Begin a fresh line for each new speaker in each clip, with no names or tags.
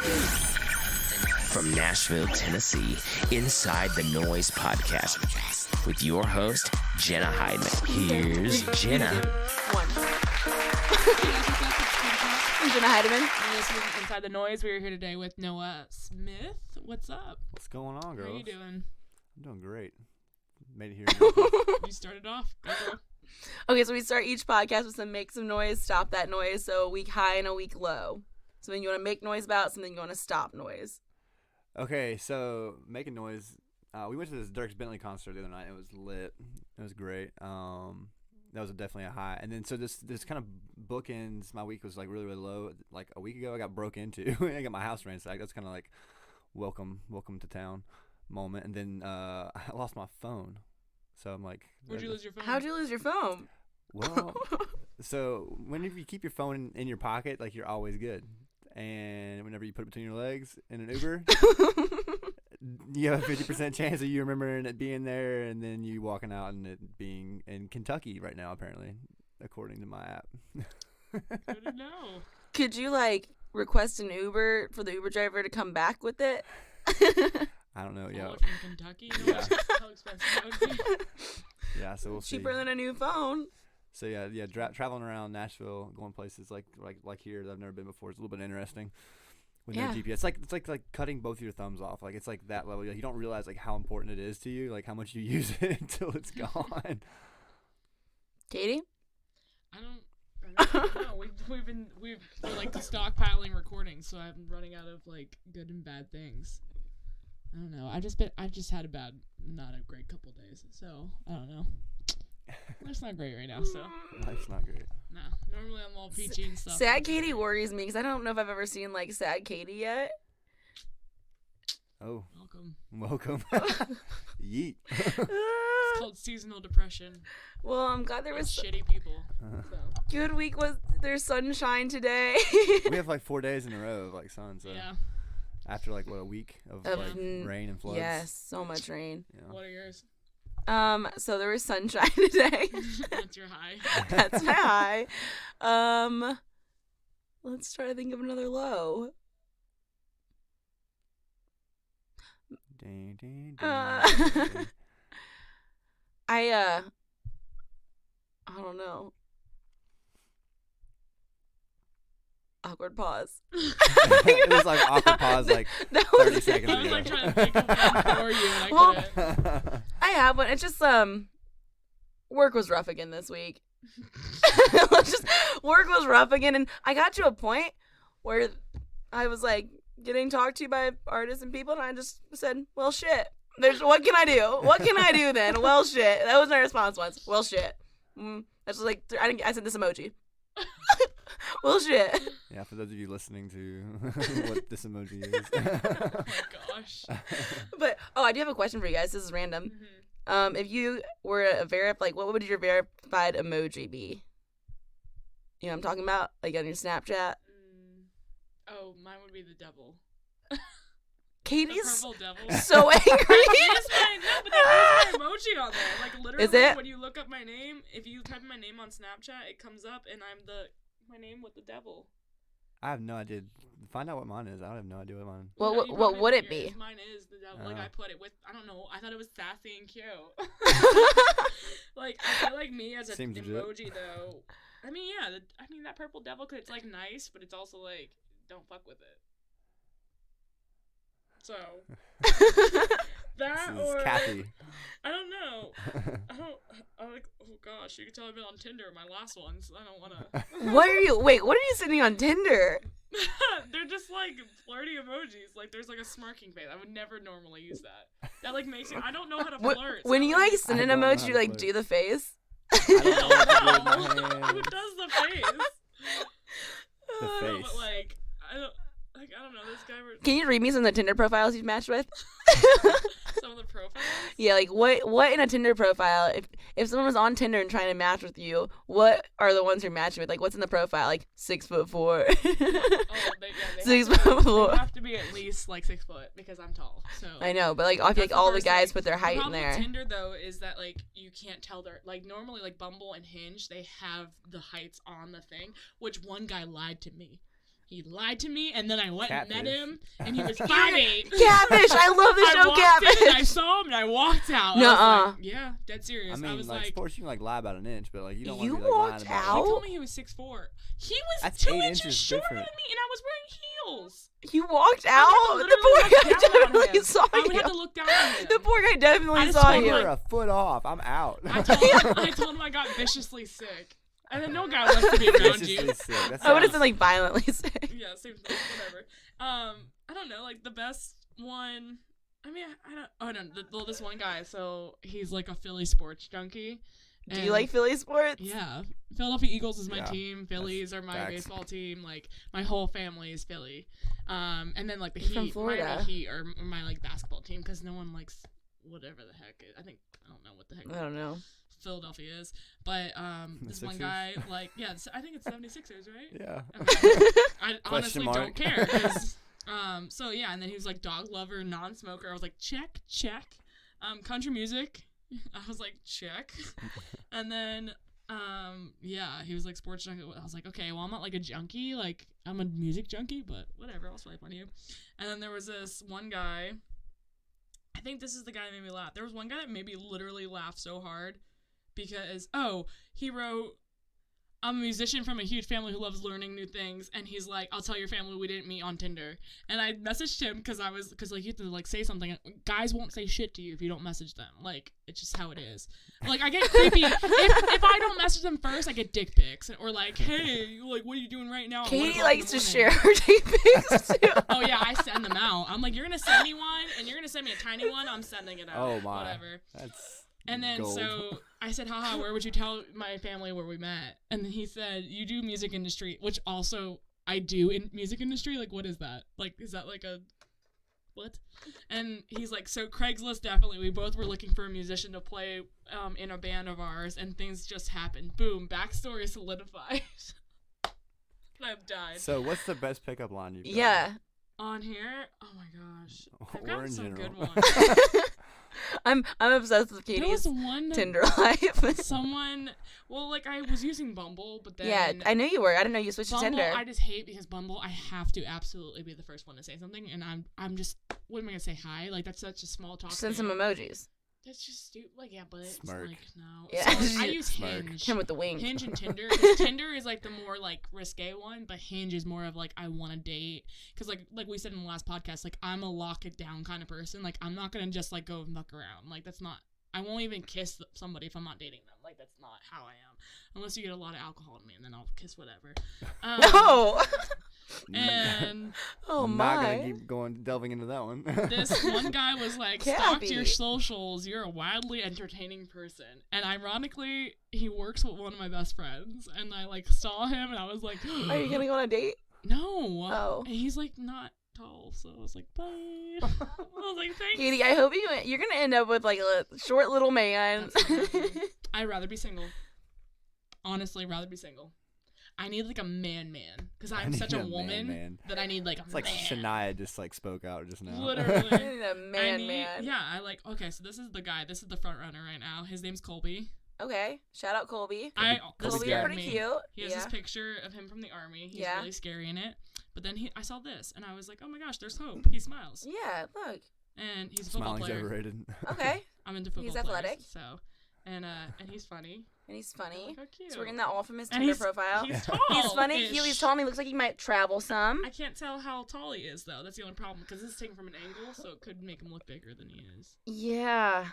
From Nashville, Tennessee, inside the Noize podcast with your host, Jenna Heideman. Here's Jenna.
I'm Jenna Heideman.
This is Inside the Noize. We are here today with Noah Smith. What's up?
What's going on, girls?
How are you doing?
I'm doing great. Made it here.
You started off? Go, girl.
Okay, so we start each podcast with some make some noise, stop that noise. So a week high and a week low. Something you want to make noise about, something you want to stop noise.
Okay, so making noise. We went to this Dierks Bentley concert the other night. It was lit. It was great. That was definitely a high. And then so this kind of bookends. My week was like really low. Like a week ago, I got broke into. I got my house ransacked. That's kind of like welcome to town moment. And then I lost my phone. So I'm like,
Where'd you lose your phone?
How'd you lose your phone?
well, so whenever you keep your phone in your pocket, like you're always good. And whenever you put it between your legs in an Uber, you have a 50% chance of you remembering it being there and then you walking out and it being in Kentucky right now, apparently, according to my app.
Good to know.
Could you, request an Uber for the Uber driver to come back with it?
I don't know. Yeah.
From Kentucky? You know how expensive that would be?
Yeah, so we'll see.
Cheaper than a new phone.
So yeah, traveling around Nashville, going places like here that I've never been before is a little bit interesting. With no GPS, it's like cutting both of your thumbs off. Like it's like that level. Like, you don't realize like how important it is to you, like how much you use it until it's gone.
Katie?
I don't know. We're like stockpiling recordings, so I'm running out of like good and bad things. I don't know. I've just had not a great couple days, so I don't know. It's not great right now, so.
Life's not great.
No, normally I'm all peachy and stuff.
Sad Katie worries me because I don't know if I've ever seen Sad Katie yet.
Oh.
Welcome.
Yeet.
It's called seasonal depression.
Well, I'm glad there was
shitty people. So.
Good week. There's sunshine today.
We have 4 days in a row of sun. So
yeah.
After a week of rain and floods.
Yes, so much rain.
Yeah.
What are yours?
So there was sunshine today.
That's your high.
That's my high. Let's try to think of another low. I don't know. Awkward pause.
It was awkward pause, that 30 seconds ago.
I was trying to think of one for you, and I couldn't.
I have one. It's just work was rough again this week. Work was rough again, and I got to a point where I was getting talked to by artists and people, and I just said, "Well, shit. What can I do? What can I do then? Well, shit." That was my response once. Well, shit. That's I said this emoji. Well, shit.
Yeah, for those of you listening to what this emoji is.
Oh my gosh.
But I do have a question for you guys. This is random.
Mm-hmm.
If you were a what would your verified emoji be? You know what I'm talking about? On your Snapchat?
Oh, mine would be the devil.
Katie's
the purple devil.
So angry.
But that is my emoji on there. Literally,
is it?
When you look up my name, if you type in my name on Snapchat, it comes up, and I'm my name with the devil.
I have no idea. Find out what mine is. I have no idea what mine.
What would it be?
Mine is the devil. I put it with. I don't know. I thought it was sassy and cute. I feel like me as an emoji though. I mean, yeah. That purple devil, cause it's nice, but it's also don't fuck with it. So that
This is Kathy.
I don't know. Oh gosh, you can tell I've been on Tinder, my last ones. I don't wanna.
What are you sending on Tinder?
They're just flirty emojis. There's a smirking face. I would never normally use that. That makes you. I don't know how to flirt.
When you send an emoji, you do the face.
I don't know. Who does the face?
The face.
But I don't know, this guy.
Can you read me some of the Tinder profiles you've matched with?
Some of the profiles?
Yeah, what in a Tinder profile, if someone was on Tinder and trying to match with you, what are the ones you're matching with? What's in the profile? 6'4".
Oh, they
6'4".
They have to be at least 6 foot because I'm tall. So
I know, but I feel all the guys put their height in there.
The problem with Tinder though is that you can't tell their normally Bumble and Hinge, they have the heights on the thing, which one guy lied to me. He lied to me, and then I went and met
Catfish.
him, and he was 5'8".
Catfish. I love the
I
show
walked in and I
Catfish.
saw him, and I walked out. I
Nuh-uh.
was like, yeah, dead serious.
I mean,
was
like,
like,
sports, you can like lie about an inch, but like you don't want
You
to be like lying
walked
about
he
out?
told me he was 6'4". He was
That's
2
8
inches
inches
shorter
different.
than me, and I was wearing heels.
You walked out?
I had to
The poor
literally
guy
look down on
definitely
him.
saw
I would
you.
have to look down on him.
The poor guy
I
definitely
just
saw
told
you.
You're a foot off. I'm out.
I told him I got viciously sick. And then no guy wants to be around you.
Viciously sick. That
I would have
sounds-
been like violently sick.
Yeah, same thing. Whatever. I don't know. Like the best one. I mean, I don't. Oh no. Well, this one guy. So he's like a Philly sports junkie.
Do you
and-
like Philly sports?
Yeah, Philadelphia Eagles is my
Yeah,
team. Phillies are my
facts.
baseball team. Like my whole family is Philly. And then like the
You're from
Heat,
Florida.
Miami Heat are my like basketball team because no one likes whatever the heck. I don't know what the heck
I don't know.
Philadelphia is, but this one
Sixers?
guy like I think it's 76ers, right?
Yeah.
Okay. I honestly
mark.
don't care. 'Cause, so yeah, and then he was like dog lover, non-smoker. I was like check. Country music. I was like check. And then yeah, he was like sports junkie. I was like, okay, well I'm not like a junkie, like I'm a music junkie, but whatever, I'll swipe on you. And then there was this one guy. I think this is the guy that made me laugh. There was one guy that made me literally laugh so hard because he wrote, I'm a musician from a huge family who loves learning new things, and he's like, I'll tell your family we didn't meet on Tinder. And I messaged him because like you have to like say something. Guys won't say shit to you if you don't message them. Like it's just how it is. Like I get creepy if I don't message them first. I get dick pics or like, hey, like what are you doing right now? at 1
Katie
o'clock in
likes
the
to
morning?
share her dick pics too.
Oh yeah, I send them out. I'm like, you're gonna send me one, and you're gonna send me a tiny one. I'm sending it out.
Oh my.
Whatever.
That's
And then
gold.
so I said, haha, where would you tell my family where we met? And then he said, you do music industry, which also I do in music industry. Like, what is that? Like, is that like a what? And he's like, so Craigslist, definitely. We both were looking for a musician to play in a band of ours, and things just happened. Boom, backstory solidified. I've died.
So what's the best pickup line you've got?
Yeah.
On here, oh my gosh, I've
Or
gotten
in
some
general.
good ones.
I'm obsessed with
There was
Katie's
one that
Tinder life.
someone, well, like I was using Bumble, but then
Yeah, I knew you were. I didn't know you switched
Bumble,
to Tinder.
I just hate because Bumble, I have to absolutely be the first one to say something, and I'm just, what am I gonna say? Hi, like that's such a small talk.
Send
thing.
some emojis.
That's just stupid. Like yeah, but it's
Smirk.
like no.
Yeah.
So, like, I use
Smirk.
Hinge.
Him with the wing.
Hinge and Tinder. 'Cause Tinder is like the more like risque one, but Hinge is more of like I want to date. Because like we said in the last podcast, like I'm a lock it down kind of person. Like I'm not gonna just like go and muck around. Like that's not. I won't even kiss somebody if I'm not dating them. Like that's not how I am. Unless you get a lot of alcohol in me, and then I'll kiss whatever.
No.
And
Oh
I'm not
my.
gonna keep delving into that one.
this one guy was like,
Cabby.
stalked your socials. You're a wildly entertaining person. And ironically, he works with one of my best friends. And I like saw him and I was like,
Are you gonna go on a date?
no.
Oh.
And he's like not tall. So I was like, bye. I was like, thanks.
Katie, I hope you're gonna end up with like a short little man.
That's not happening. I'd rather be single. Honestly, rather be single. I need like a man. Because I'm
need
such a
a
woman
man.
that I need like a
It's like
man.
Shania just like spoke out just now.
Literally.
I need a
I
man.
need- Yeah, I like. Okay, so this is the guy. This is the front runner right now. His name's Colby.
Okay. Shout out Colby.
This
Colby,
Colby
you're
scared
pretty
me.
cute.
He has
Yeah.
this picture of him from the army. He's
Yeah.
really scary in it. But then I saw this, and I was like, oh my gosh, there's hope. He smiles,
Yeah. Look.
and he's a football
Smiling's
player.
overrated.
Okay.
I'm into football.
He's
players,
athletic.
so, and he's funny.
And he's funny.
Look how cute.
So we're getting that all from his
And
Tinder
he's-
profile.
He's tall.
He's funny. He's tall and he looks like he might travel some.
I can't tell how tall he is though. That's the only problem because this is taken from an angle, so it could make him look bigger than he is.
Yeah.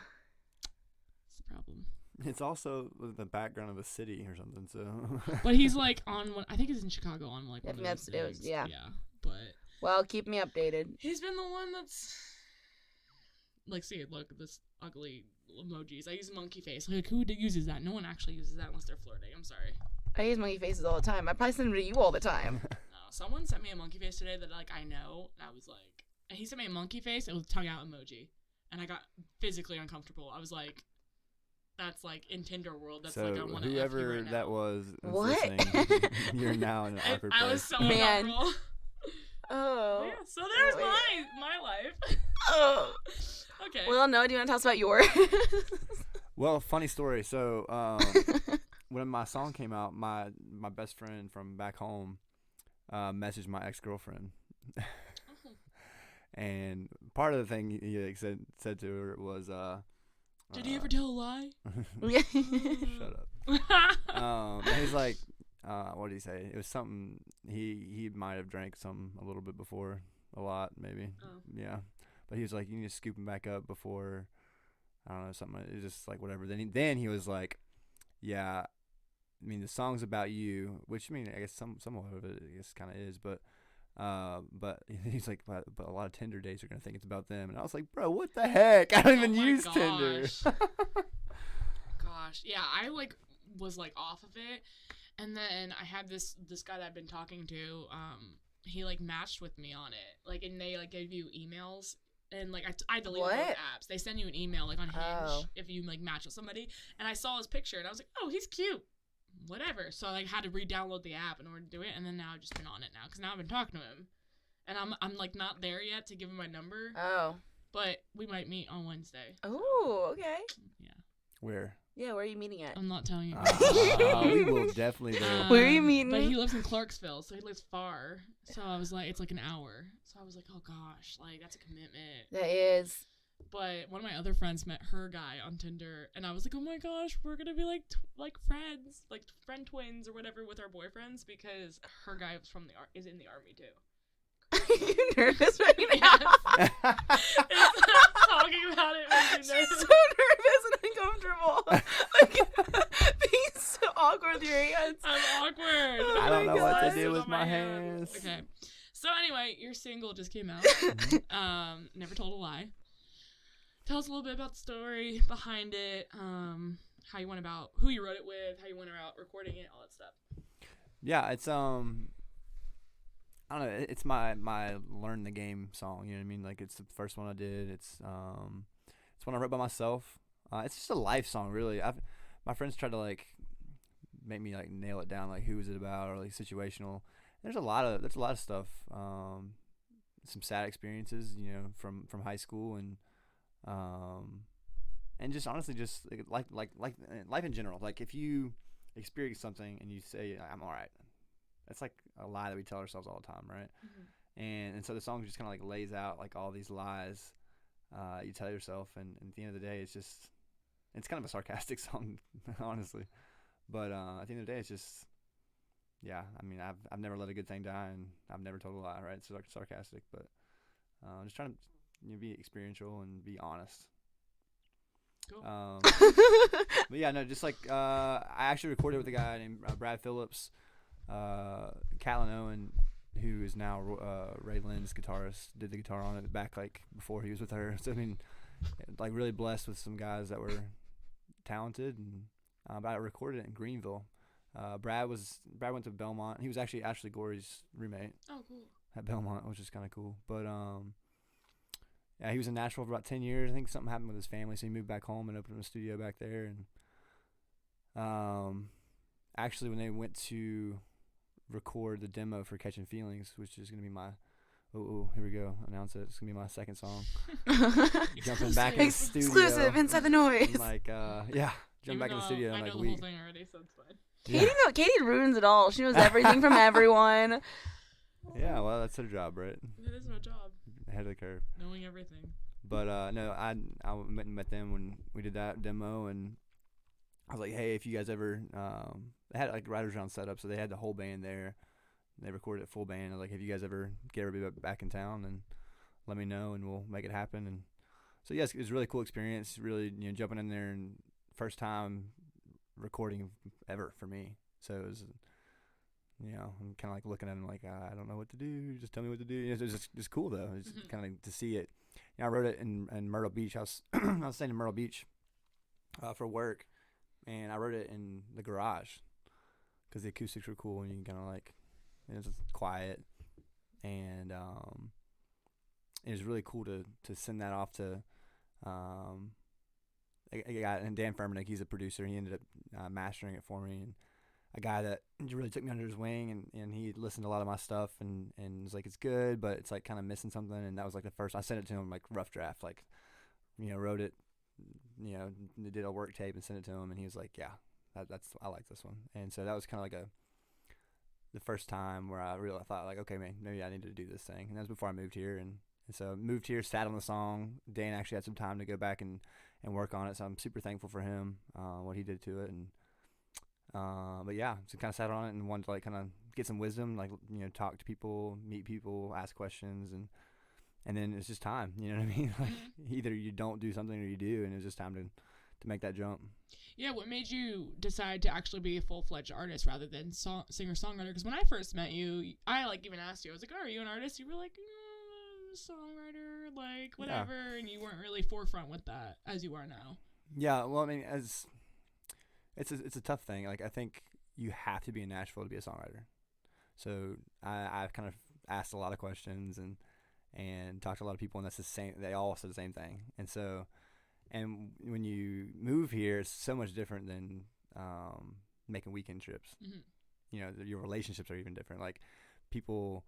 That's the problem.
It's also with the background of a city or something. So.
But he's like on one. I think he's in Chicago on like
I
one of
think
those
that's- it was-
things.
yeah.
Yeah, but.
Well, keep me updated.
He's been the one that's like, see, look, this ugly emojis. I use monkey face. Like, who uses that? No one actually uses that unless they're flirting. I'm sorry.
I use monkey faces all the time. I probably send them to you all the time.
No, someone sent me a monkey face today that like I know. And I was like, and he sent me a monkey face. It was tongue out emoji, and I got physically uncomfortable. I was like, that's like in Tinder world. That's
So
like I want to
whoever
right now.
that was that's
What?
listening, you're now in an
I,
awkward
I
place.
was so
Man.
uncomfortable.
Oh.
Yeah, so there's
Wait.
my life.
Oh.
Okay.
Well, no, do you want to tell us about yours?
Well, funny story. So when my song came out, my best friend from back home, messaged my ex-girlfriend. And part of the thing he like, said to her was,
did he ever tell a lie?
Shut up. And he's like, what did he say? It was something he might have drank some a little bit before, a lot maybe. Yeah, but he was like, you need to scoop him back up before, I don't know, something. It was just like whatever. Then he was like, yeah, I mean the song's about you, which I mean I guess some of it I guess kind of is, but he's like, but a lot of Tinder dates are gonna think it's about them, and I was like, bro, what the heck? I don't even use Tinder.
Gosh, yeah, I like was like off of it, and then I had this guy that I've been talking to. He like matched with me on it, like, and they like gave you emails, and like I deleted those apps. They send you an email like on Hinge if you like match with somebody, and I saw his picture, and I was like, oh, he's cute. Whatever. So I like had to re-download the app in order to do it, and then now I've just been on it now because now I've been talking to him, and I'm like not there yet to give him my number.
Oh.
But we might meet on Wednesday.
Oh, okay.
Yeah.
Where?
Yeah, where are you meeting at?
I'm not telling you.
We will definitely do.
Where are you meeting?
But he lives in Clarksville, so he lives far. So I was like, it's like an hour. So I was like, oh gosh, like that's a commitment.
That is.
But one of my other friends met her guy on Tinder, and I was like, oh my gosh, we're gonna be like friends, like friend twins or whatever with our boyfriends, because her guy was is in the army too.
Are you nervous right now?
Talking about it makes me nervous.
She's so nervous and uncomfortable. Like, being so awkward with your hands.
I'm awkward.
I don't know what to
Glasses
do with
on
my hands.
Okay. So anyway, your single just came out. Never Told a Lie. Tell us a little bit about the story behind it, how you went about, who you wrote it with, how you went about recording it, all that stuff.
Yeah, it's I don't know. It's my learn the game song. You know what I mean? Like it's the first one I did. It's one I wrote by myself. It's just a life song, really. My friends tried to like make me like nail it down, like who is it about, or like situational. There's a lot of stuff. Some sad experiences, you know, from high school and just honestly, just like life in general. Like if you experience something and you say I'm all right. That's like a lie that we tell ourselves all the time, right? Mm-hmm. And so the song just kind of like lays out like all these lies you tell yourself, and at the end of the day, it's kind of a sarcastic song, honestly. But at the end of the day, it's just, yeah. I mean, I've never let a good thing die, and I've never told a lie, right? It's sarcastic, but I'm just trying to be experiential and be honest.
Cool.
But yeah, no, just like I actually recorded with a guy named Brad Phillips. Callan Owen, who is now Ray Lynn's guitarist, did the guitar on it back like before he was with her. So I mean, like really blessed with some guys that were talented, and but I recorded it in Greenville. Brad went to Belmont. He was actually Ashley Gorey's roommate.
Oh, cool. At
Belmont, which is kind of cool. But yeah, he was in Nashville for about 10 years. I think something happened with his family, so he moved back home and opened a studio back there. And actually, when they went to record the demo for Catching Feelings, which is going to be my here we go, announce it, it's going to be my second song. Jumping back in the studio.
Exclusive Inside the Noise.
I'm like, yeah, jump back in the studio.
I
I'm
know
like,
the whole thing already, so it's fine.
Yeah. Katie ruins it all. She knows everything from everyone.
Yeah, well, that's her job, right?
It is my job.
Ahead of the curve.
Knowing everything.
But no, I went and met them when we did that demo, and I was like, hey, if you guys ever, they had like Riders Round set up, so they had the whole band there. They recorded it full band. I was like, if you guys ever get everybody back in town, then let me know and we'll make it happen. And so yes, it was a really cool experience. Really, jumping in there and first time recording ever for me. So it was, I'm kind of like looking at him like, I don't know what to do. Just tell me what to do. It was just cool though. It was kind of to see it. I wrote it in Myrtle Beach. I was I was staying in Myrtle Beach for work, and I wrote it in the garage because the acoustics were cool and you can kind of like, it was quiet, and it was really cool to send that off to a guy, and Dan Furmanek, he's a producer. He ended up mastering it for me, and a guy that really took me under his wing, and he listened to a lot of my stuff and was like, it's good, but it's like kind of missing something. And that was like the first, I sent it to him like rough draft, like, wrote it, did a work tape and sent it to him, and he was like, yeah, that's I like this one. And so that was kind of like the first time where I really thought like, okay, man, maybe I need to do this thing. And that was before I moved here, and so I moved here, sat on the song. Dan actually had some time to go back and work on it, so I'm super thankful for him, what he did to it. And but yeah, so kind of sat on it and wanted to like kind of get some wisdom, like, you know, talk to people, meet people, ask questions, and then it's just time, you know what I mean? Like either you don't do something or you do, and it's just time to make that jump.
Yeah, what made you decide to actually be a full-fledged artist rather than singer-songwriter? Because when I first met you, I like even asked you, I was like, oh, are you an artist? You were like, songwriter, like whatever, yeah. And you weren't really forefront with that as you are now.
Yeah, well, I mean, as it's a tough thing. Like I think you have to be in Nashville to be a songwriter. So I kind of asked a lot of questions and talked to a lot of people, and that's the same. They all said the same thing. And so, and when you move here, it's so much different than making weekend trips. Mm-hmm. You know, your relationships are even different. Like people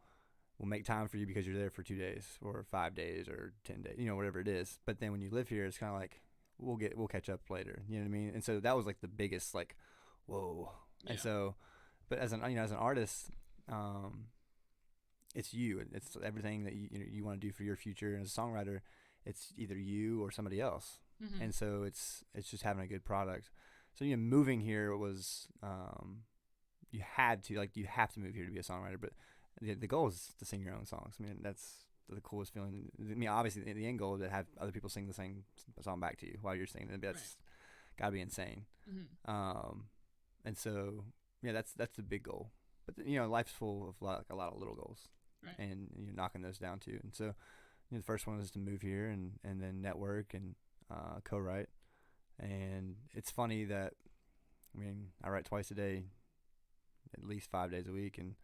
will make time for you because you're there for 2 days or 5 days or 10 days, you know, whatever it is. But then when you live here, it's kind of like we'll catch up later. You know what I mean? And so that was like the biggest like, whoa. Yeah. And so, but as an artist, it's you. It's everything that you want to do for your future. And as a songwriter, it's either you or somebody else. Mm-hmm. And so it's just having a good product. So, you know, moving here was you have to move here to be a songwriter, but the goal is to sing your own songs. I mean, that's the coolest feeling. I mean, obviously, the end goal is to have other people sing the same song back to you while you're singing. That's got to be insane. Mm-hmm. And so, yeah, that's the big goal. But you know, life's full of like a lot of little goals, right. And you're knocking those down too. And so, you know, the first one is to move here and then network and co-write. And it's funny that, I mean, I write twice a day, at least 5 days a week, and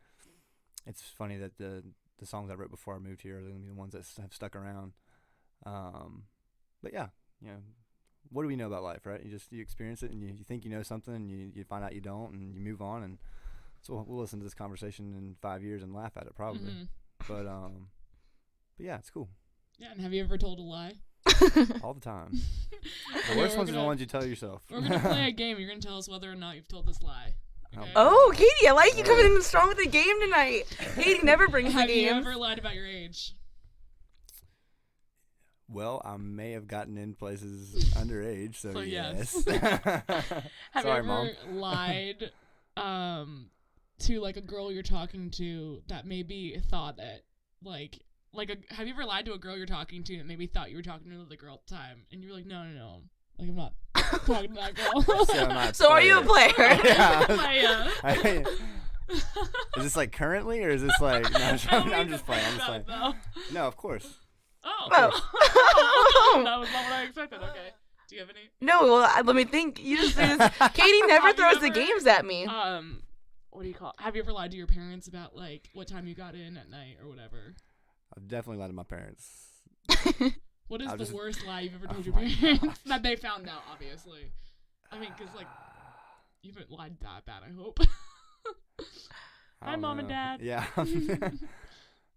it's funny that the songs I wrote before I moved here are going to be the ones that have stuck around. But yeah, you know, what do we know about life, right? You experience it, and you think you know something, and you find out you don't, and you move on. And so we'll listen to this conversation in 5 years and laugh at it probably. Mm-hmm. But yeah, it's cool.
Yeah, and have you ever told a lie?
All the time. The worst ones are the ones you tell yourself.
We're going to play a game. You're going to tell us whether or not you've told this lie. Okay.
Oh, Katie, I like you coming in strong with the game tonight. Katie never brings the game.
Have you ever lied about your age?
Well, I may have gotten in places underage, so yes.
Have
Sorry,
you ever
Mom.
lied to like a girl you're talking to that maybe thought that have you ever lied to a girl you're talking to that maybe thought you were talking to another girl at the time, and you were like, no, like I'm not talking to that girl.
So are you a player?
Yeah. Is this like currently, or is this like? No, I'm just playing. No, of course.
Oh. That was not what I expected. Okay. Do you have any?
No. Well, let me think. You just Katie never throws the games at me.
What do you call it? Have you ever lied to your parents about like what time you got in at night or whatever?
I've definitely lied to my parents.
What is the worst lie you've ever told your parents that they found out? Obviously, I mean, because like you haven't lied that bad. I hope. Hi, Mom and Dad.
Yeah.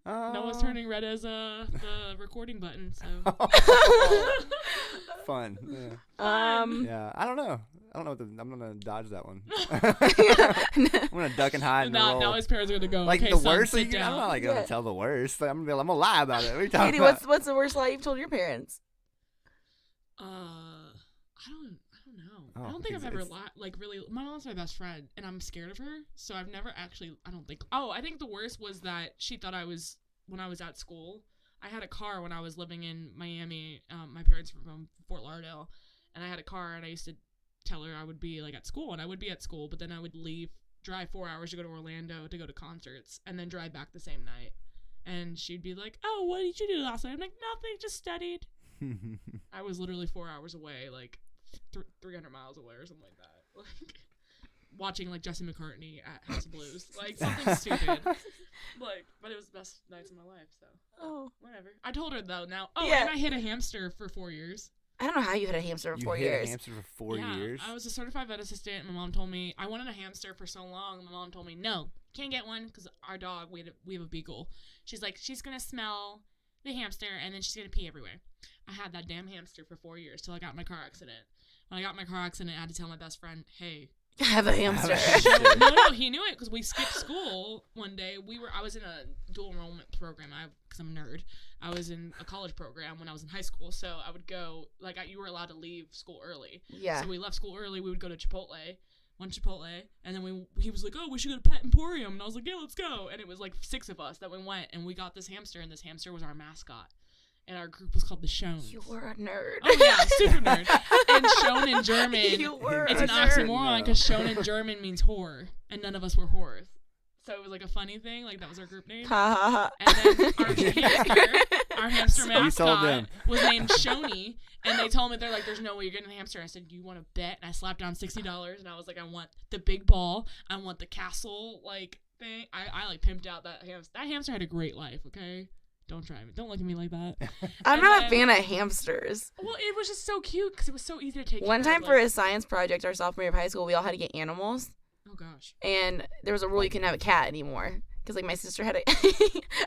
Noah's turning red as the recording button. So
fun. Yeah. Yeah. I don't know. I'm gonna dodge that one. I'm gonna duck and hide.
Now his parents are gonna go.
Like
okay,
the
son,
worst.
sit down.
I'm not like gonna tell the worst. Like, I'm gonna lie about it. What are you talking
Katie,
about?
what's the worst lie you've told your parents?
I don't know. I don't think I've ever lied. Like really, my mom's my best friend, and I'm scared of her. So I've never actually. I don't think. Oh, I think the worst was that she thought when I was at school. I had a car when I was living in Miami. My parents were from Fort Lauderdale, and I had a car, and I used to tell her I would be like at school, and I would be at school, but then I would drive 4 hours to go to Orlando to go to concerts, and then drive back the same night. And she'd be like, "Oh, what did you do last night?" I'm like, "Nothing, just studied." I was literally 4 hours away, like 300 miles away or something like that. Like watching like Jesse McCartney at House of Blues, like something stupid. Like, but it was the best nights of my life. So whatever. I told her though now. Oh, yeah. And I hid a hamster for 4 years. I
don't know how you had a hamster for 4 years.
You hid a hamster for 4 years?
I was a certified vet assistant, and my mom told me, I wanted a hamster for so long, and my mom told me, no, can't get one, because our dog, we have a beagle. She's like, she's going to smell the hamster, and then she's going to pee everywhere. I had that damn hamster for 4 years, till I got in my car accident. When I got in my car accident, I had to tell my best friend, hey,
I have a hamster.
No, he knew it because we skipped school one day. I was in a dual enrollment program. Because I'm a nerd. I was in a college program when I was in high school, so I would go. You were allowed to leave school early.
Yeah.
So we left school early. We would go to Chipotle, and then he was like, "Oh, we should go to Pet Emporium," and I was like, "Yeah, let's go." And it was like 6 of us that we went, and we got this hamster, and this hamster was our mascot. And our group was called the Shones.
You were a nerd.
Oh yeah, super nerd. And Schon in German,
You were
it's
a
an
nerd.
oxymoron because Schon in German means whore, and none of us were whores. So it was like a funny thing, like that was our group name.
Ha ha ha.
And then our hamster
You sold
mascot
them.
was named Shoni, and they told me, they're like, "There's no way you're getting a hamster." I said, "Do you want to bet?" And I slapped down $60, and I was like, "I want the big ball. I want the castle thing." I pimped out that hamster. That hamster had a great life. Okay. Don't try me. Don't look at me like that.
I'm not a fan of hamsters.
Well, it was just so cute because it was so easy to take
One
care
time
of,
for a science project, our sophomore year of high school, we all had to get animals.
Oh, gosh.
And there was a rule you couldn't have a cat anymore. Because, my sister had a...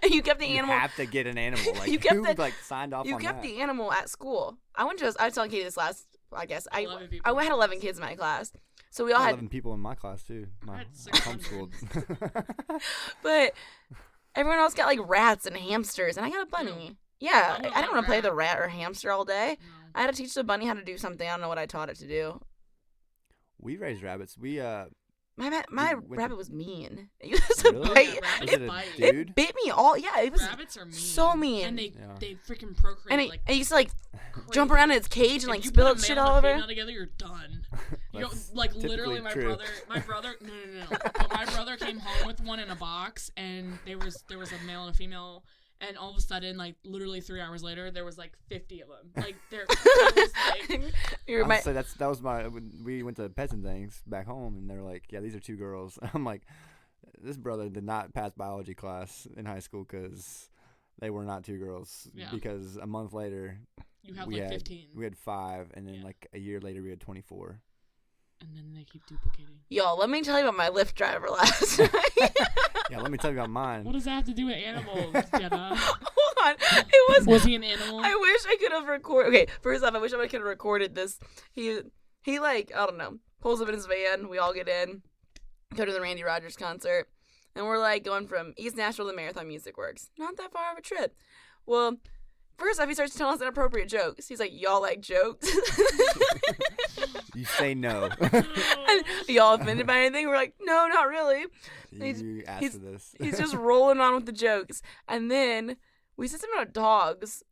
and you kept the animal...
You have to get an animal. Like,
You kept
who,
the-
signed off
You
on
kept
that?
the animal at school. I was telling Katie this last podcast.
11 people.
I had 11 kids in my class. So we all had...
11 people in my class, too.
I had
I'm
600.
homeschooled.
But everyone else got, rats and hamsters. And I got a bunny. Yeah.
I want
I don't want to play
rat.
the rat or hamster all day.
No.
I had to teach the bunny how to do something. I don't know what I taught it to do.
We raised rabbits. We,
My
You went
rabbit
to-
was mean. It used to
Really?
bite.
Rabbits
Was it a
bite.
It
dude?
bit me all. Yeah, it was
Rabbits are mean.
so mean.
And they
Yeah.
freaking procreate.
And I used to jump
crazy.
around in its cage and
If you
spill
put a
its shit
male
all
and a
over.
female together, you're done. You know,
That's
literally,
typically true.
my brother, no. But my brother came home with one in a box, and there was a male and a female, and all of a sudden, literally 3 hours later, there was 50 of them.
You're my,
Honestly, that was when we went to pets and things back home, and they're like, "Yeah, these are 2 girls." I'm like, this brother did not pass biology class in high school because they were not 2 girls.
Yeah.
Because a month later,
you have
we had
15,
we had 5, and then
Yeah.
a year later we had 24.
and then they keep duplicating.
y'all, let me tell you about my Lyft driver last night.
Yeah, let me tell you about mine.
What does that have to do with animals, Jenna?
Hold on. It was...
Was he an animal?
I wish I could have recorded... Okay, first off, I wish I could have recorded this. He I don't know, pulls up in his van. We all get in, go to the Randy Rogers concert. And we're going from East Nashville to Marathon Music Works. Not that far of a trip. Well, first off, he starts telling us inappropriate jokes. He's like, y'all like jokes?
You say no.
And y'all offended by anything? We're like, no, not really.
You asked for this.
He's just rolling on with the jokes. And then we said something about dogs.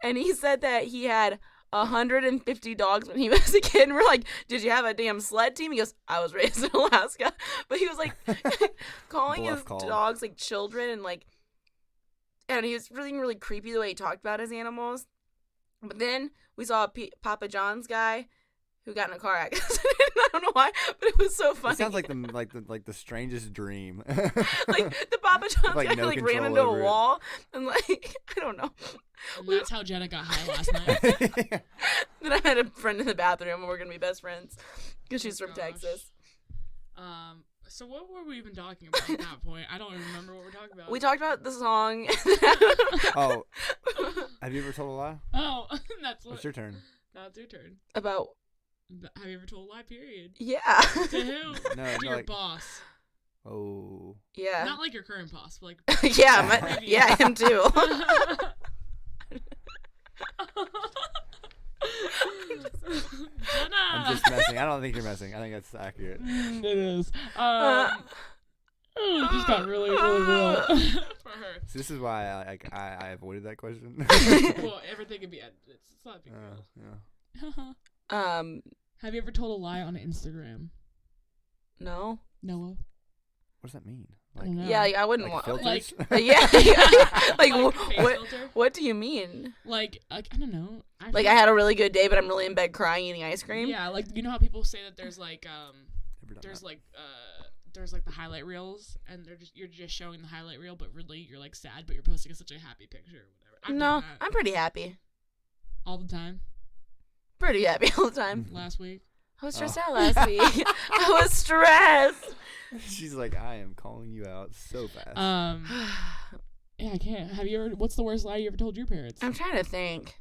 And he said that he had 150 dogs when he was a kid. And we're like, did you have a damn sled team? He goes, I was raised in Alaska. But he was calling
Bluff
his
call.
dogs children and he was really, really creepy the way he talked about his animals. But then we saw a Papa John's guy who got in a car accident. I don't know why, but it was so funny.
It sounds like the strangest dream.
The Papa John's
Like,
guy
no
ran
control
into
over
a
it.
wall and I don't know.
And that's how Jenna got high last night.
Then I had a friend in the bathroom and we're gonna be best friends because she's from
Gosh.
Texas.
So what were we even talking about at that point? I don't even remember what we're talking about.
We talked about the song.
Oh, have you ever told a lie?
Oh, that's what.
It's your turn.
Now it's your turn.
About
Have you ever told a lie? Period.
yeah.
To who?
No,
To your
like-
boss.
Oh.
Yeah.
Not like your current boss, but like.
Yeah, yeah, him too.
Jenna.
I'm just messing. I don't think you're messing. I think that's accurate.
It is. It just got really, really real for her.
So this is why I avoided that question.
Well, everything can be edited. It's not a big deal.
Yeah.
Have you ever told a lie on Instagram,
No.
Noah?
What does that mean?
I don't know.
Yeah, I wouldn't
Like
want.
filters?
Yeah. Like,
face
what?
filter?
What do you mean?
Like I don't know.
Like I had a really good day, but I'm really in bed crying eating ice cream.
Yeah, like you know how people say that there's like
Never done
there's
that.
like the highlight reels and you're just showing the highlight reel, but really you're like sad, but you're posting such a happy picture or whatever. I've
No,
done that
I'm pretty happy.
all the time.
Pretty happy all the time.
Last week.
I was stressed out last week. I was stressed.
She's like, I am calling you out so fast.
Yeah, I can't. Have you ever? What's the worst lie you ever told your parents?
I'm trying to think.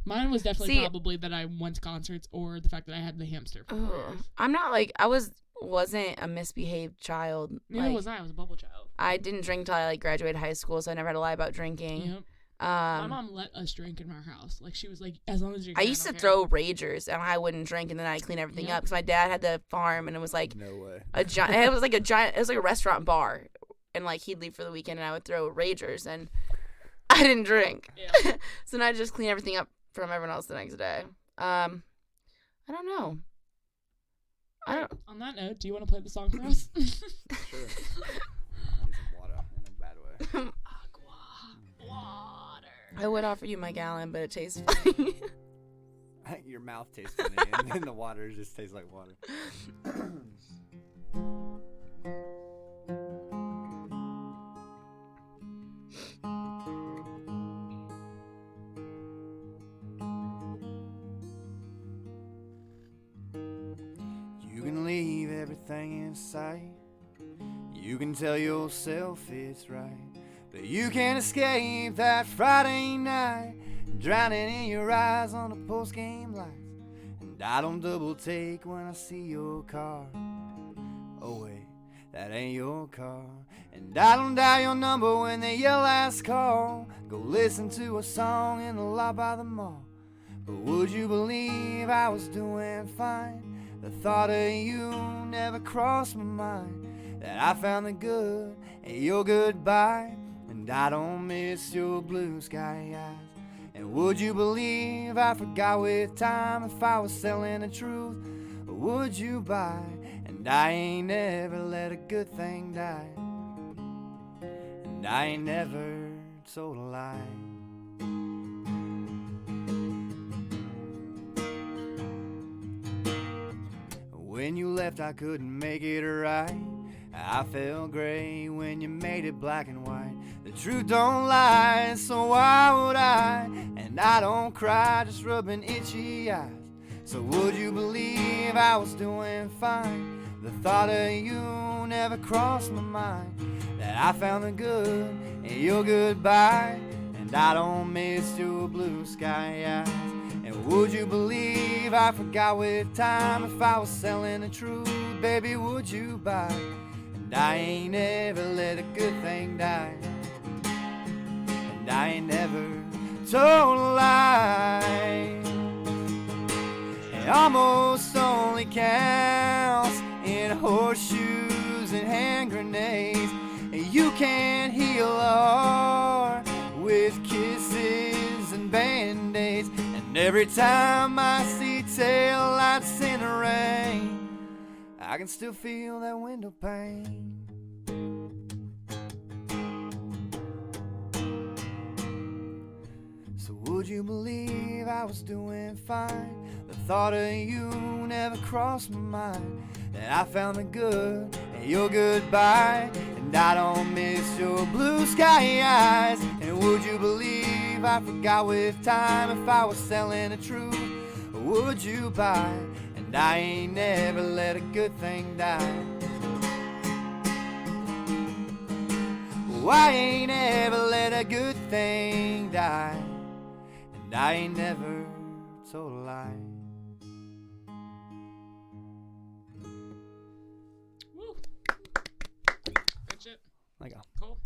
Mine was definitely
See-
probably that I went to concerts or the fact that I had the hamster for 4 years.
I'm not wasn't a misbehaved child.
Neither was I. I was a bubble child.
I didn't drink till I graduated high school, so I never had to lie about drinking.
Yep. My mom let us drink in our house. Like, she was like, as long as you're
I used to throw ragers, and I wouldn't drink, and then I'd clean everything up because my dad had the farm, and it was like
No way.
a giant. It was like a giant. It was like a restaurant bar, and like he'd leave for the weekend, and I would throw ragers, and I didn't drink.
Yeah.
So then I just clean everything up from everyone else the next day. I don't know. I don't.
On that note, do you want to play the song for us?
Sure. I need some water in a bad way.
Aqua. Water.
I would offer you my gallon, but it tastes funny.
Your mouth tastes funny, and then the water just tastes like water. You can leave everything in sight. You can tell yourself it's right, but you can't escape that Friday night, drowning in your eyes on the post-game lights. And I don't double take when I see your car. Oh wait, that ain't your car. And I don't dial your number when they yell last call. Go listen to a song in the lot by the mall. But would you believe I was doing fine? The thought of you never crossed my mind. That I found the good in your goodbye, and I don't miss your blue sky eyes. And would you believe I forgot with time if I was selling the truth? Or would you buy? And I ain't never let a good thing die. And I ain't never told a lie. When you left, I couldn't make it right. I felt gray when you made it black and white. The truth don't lie, so why would I? And I don't cry, just rubbing itchy eyes. So would you believe I was doing fine? The thought of you never crossed my mind. That I found the good in your goodbye, and I don't miss your blue sky eyes. And would you believe I forgot with time if I was selling the truth? Baby, would you buy? And I ain't never let a good thing die. And I ain't never told a lie. It almost only counts in horseshoes and hand grenades. And you can't heal a heart with kisses and band-aids. And every time I see taillights in the rain, I can still feel that window pane. So would you believe I was doing fine? The thought of you never crossed my mind. That I found the good in your goodbye, and I don't miss your blue sky eyes. And would you believe I forgot with time if I was selling the truth? Or would you buy? And I ain't never let a good thing die. Oh, I ain't ever let a good thing die. And I ain't never told a lie.
Woo. Good shit.
Like a
Cool.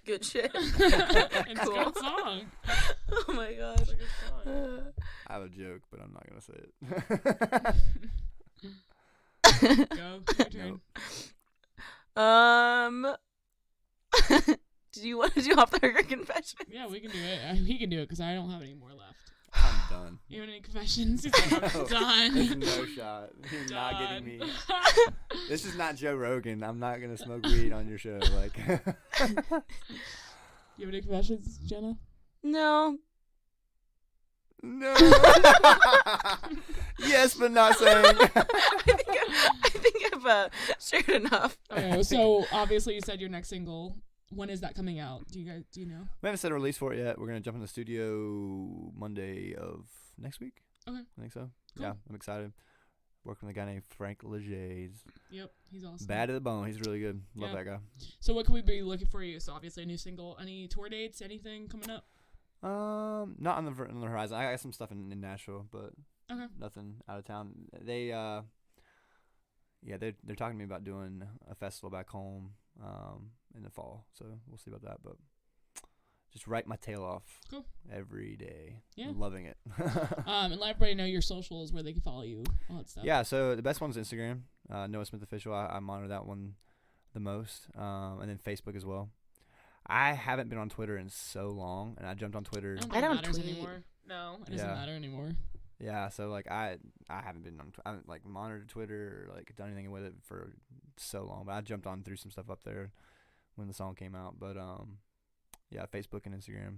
Good shit.
It's
Cool.
a good song.
Oh my gosh.
It's a good song.
I have a joke, but I'm not gonna say it.
Go. Your turn.
Nope.
Do you want to do off the record confession?
Yeah, we can do it. He can do it because I don't have any more left.
I'm done.
You have any confessions? He's like, I'm done.
There's no shot. You're not getting me. This is not Joe Rogan. I'm not gonna smoke weed on your show. Like.
You have any confessions, Jenna?
No.
No. Yes, but not saying.
I think I've shared enough.
Okay, so obviously you said your next single. When is that coming out? Do you know?
We haven't set a release for it yet. We're gonna jump in the studio Monday of next week.
Okay.
I think so.
Cool.
Yeah, I'm excited. Working with a guy named Frank Leger's.
Yep, he's awesome.
Bad to the bone. He's really good. Love
Yeah.
that guy.
So what can we be looking for you? So obviously a new single. Any tour dates? Anything coming up?
Not on the horizon. I got some stuff in Nashville, but
Okay.
nothing out of town. They're talking to me about doing a festival back home in the fall. So we'll see about that, but just write my tail off.
Cool.
Every day.
Yeah.
I'm loving it.
And let everybody know your socials, where they can follow you, all that stuff.
Yeah, so the best one's Instagram, Noah Smith Official. I monitor that one the most, and then Facebook as well. I haven't been on Twitter in so long, and I jumped on Twitter.
I don't
tweet
anymore. No, it doesn't
Yeah.
matter anymore.
Yeah, so like I haven't been on I haven't like monitored Twitter or like done anything with it for so long, but I jumped on through some stuff up there when the song came out. But yeah, Facebook and Instagram,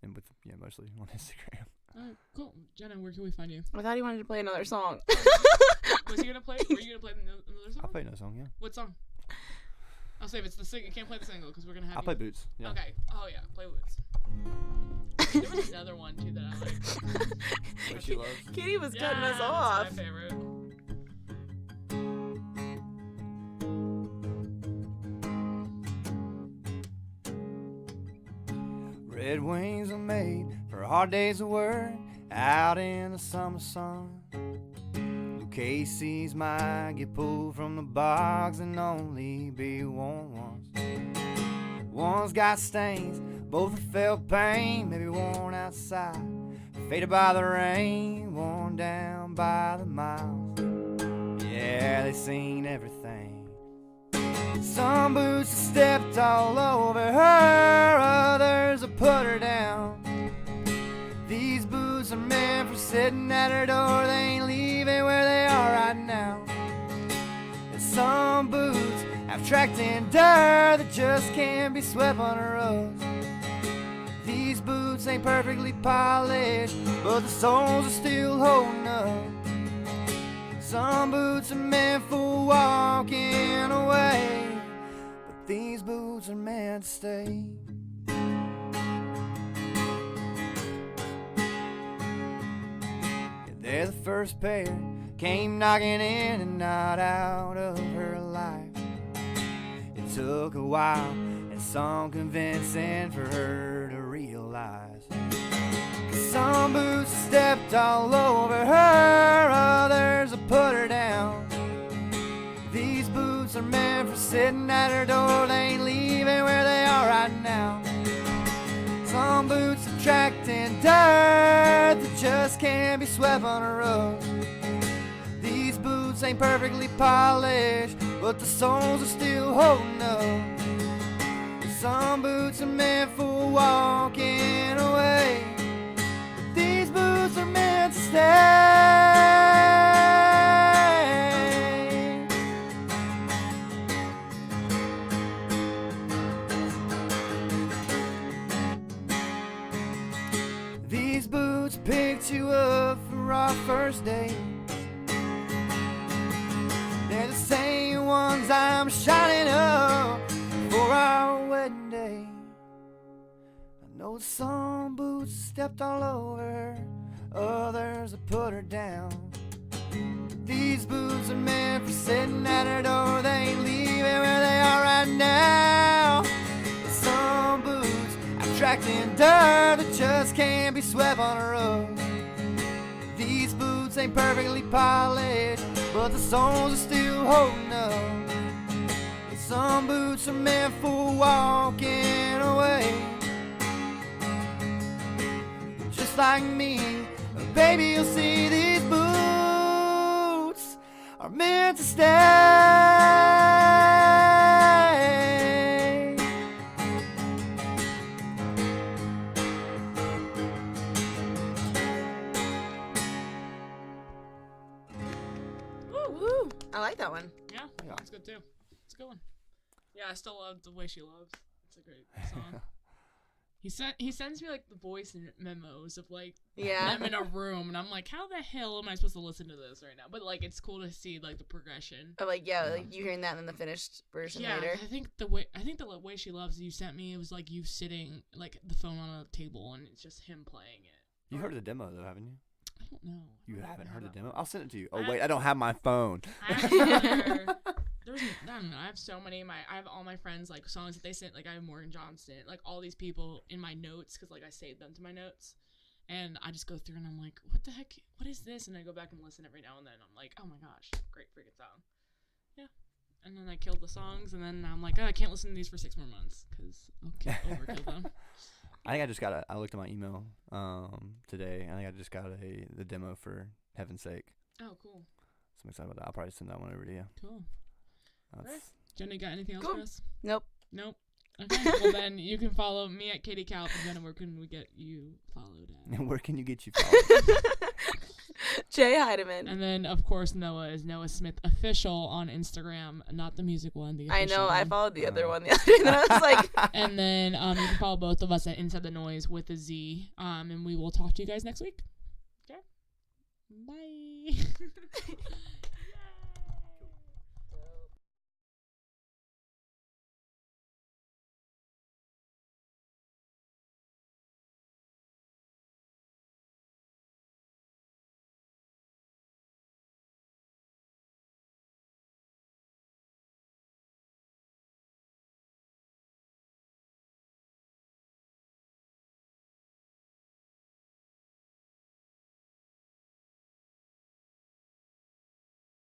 and mostly on Instagram.
All right, cool. Jenna, where can we find you?
I thought he wanted to play another song.
Was he gonna play? Were you gonna play another song?
I'll play no song, yeah.
What song? I'll say if it's the single. You can't play the single because we're gonna have.
I'll play Boots. Yeah.
Okay. Oh yeah, play Boots. There was another one too that I liked.
What she loves.
Katie was cutting us
That's
off.
my favorite.
Red wings are made for hard days of work out in the summer sun. Blue Casey's might get pulled from the box and only be worn once. One's got stains, both have felt pain, maybe worn outside, faded by the rain, worn down by the miles. Yeah, they've seen everything. Some boots have stepped all over her, others have put her down. These boots are meant for sitting at her door, they ain't leaving where they are right now. And some boots have tracked in dirt that just can't be swept on the roads. These boots ain't perfectly polished, but the soles are still holding up. Some boots are meant for walking away, but these boots are meant to stay. Yeah, they're the first pair, came knocking in and not out of her life. It took a while and some convincing for her to realize. Some boots stepped all over her, others have put her down. These boots are meant for sitting at her door, they ain't leaving where they are right now. Some boots have tracked in dirt that just can't be swept on a rug. These boots ain't perfectly polished, but the soles are still holding up. Some boots are meant for walking away, but these boots are meant to stay. These boots picked you up for our first date. They're the same ones I'm shining up for our wedding day. I know some boots stepped all over her, others have put her down. These boots are meant for sitting at her door, they ain't leaving where they are right now. Some boots have tracked in dirt that just can't be swept on a rug. These boots ain't perfectly polished, but the soles are still holding up. Some boots are meant for walking away. Just like me, baby, you'll see these boots are meant to stay.
Woo! I like that one.
Yeah,
Yeah.
that's good too. It's a good one. Yeah, I still love The Way She Loves. It's a great song. He sends me like the voice memos of like
Yeah.
them in a room, and I'm like, how the hell am I supposed to listen to this right now? But like, it's cool to see like the progression.
Or like like you hearing that and then the finished version
Yeah,
later.
I think the way she loves you sent me, it was like you sitting like the phone on a table, and it's just him playing it.
You heard the demo though, haven't you?
I don't know.
You haven't heard the
that
demo?
one.
I'll send it to you. Oh wait, I don't have my phone.
I have another, there's I don't know. I have so many. I have all my friends like songs that they sent. Like I have Morgan Johnston, like all these people in my notes because like I saved them to my notes, and I just go through and I'm like, what the heck? What is this? And I go back and listen every now and then. I'm like, oh my gosh, great freaking song. Yeah. And then I killed the songs, and then I'm like, oh, I can't listen to these for 6 more months because I'll overkill them.
I think I just got I looked at my email today. I think I just got the demo for Heaven's Sake.
Oh, cool.
So I'm excited about that. I'll probably send that one over to you.
Cool.
That's,
Jenna, got anything else
Cool.
for us?
Nope.
Okay, well then you can follow me at Katie Calp, and Jenna, where can we get you followed at?
and where can you get you followed?
Jay Heidemann.
And then, of course, Noah is Noah Smith Official on Instagram, not the music one. The
I
official
know. I
one.
followed the other one the other day, and I was like,
And then you can follow both of us at Inside the Noise with a Z. And we will talk to you guys next week. Okay. Bye.